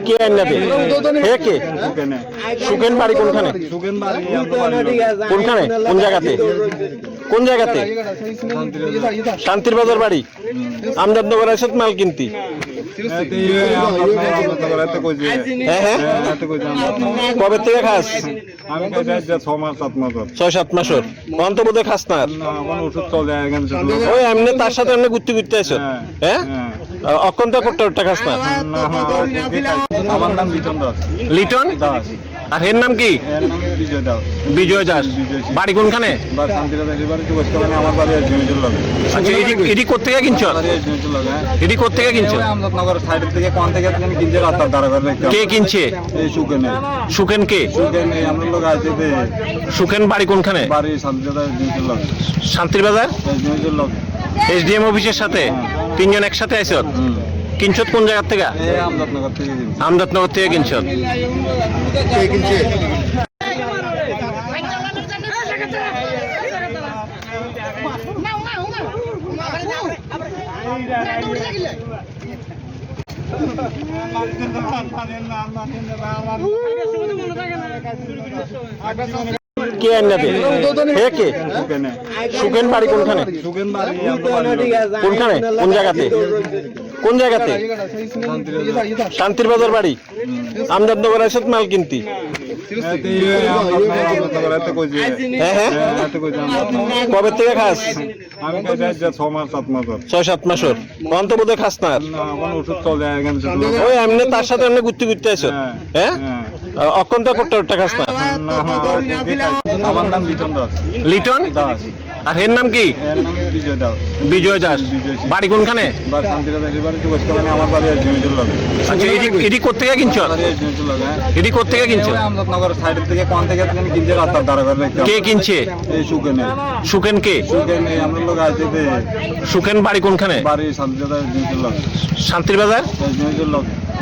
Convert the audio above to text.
কে আন্নাবে হে কে সুখেন বাড়ি কোনখানে কোনখানে কোন জায়গাতে শান্তির বাজার বাড়ি আমজাদনগর আসত মাল কিনতি কবে থেকে খাস 6-7 মাসের অন্তবোধ খাস না ওই এমনি তার সাথে এমনি ঘুরতে ঘুরতে আসো হ্যাঁ অক্ষন্ত করতে খাস না আমার নাম লিটন দাস। লিটন দাস। আর এর নাম কি? বিজয় দাস। বিজয় দাস। বাড়ি কোনখানে? আমার বাড়ি আচ্ছা এটি কোথেকে কিনছো? এটি কোথেকে কিনছো? আমজাদনগর সাইড থেকে কোন থেকে কিনছে রাস্তার ধারে কে কিনছে? এই সুকেন। সুকেন কে? সুকেন আমরা লোক আছে সুকেন বাড়ি কোনখানে? বাড়ি শান্তির বাজার লোক এসডিএম অফিসের সাথে তিনজন একসাথে আইছো? কিনছত কোন জায়গা থেকে? আমজাদনগর থেকে কিনছত। কে কিনছে? কে আন্নাবে হে কে সুখেন বাড়ি কোনখানে কোনখানে কোন জায়গাতে শান্তির বাজার বাড়ি আমজাদনগর আসত মাল কিনতি কবে থেকে খাস? 6-7 মাসের অন্তবোধ খাস না ওই এমনি তার সাথে এমনি ঘুরতে ঘুরতে আসো হ্যাঁ অক্ষন্ত করতে খাস না আমার নাম লিটন দাস। লিটন দাস। আর এর নাম কি? বিজয় দাস। বিজয় দাস। বাড়ি কোনখানে? আমার বাড়ি আচ্ছা এটি কোথেকে কিনছো? এটি কোথেকে কিনছো? আমজাদনগর সাইড থেকে কোন থেকে কিনছে রাস্তার ধারে কে কিনছে? এই সুকেন। সুকেন কে? সুকেন আমরা লোক আছে সুকেন বাড়ি কোনখানে? বাড়ি শান্তির বাজার লোক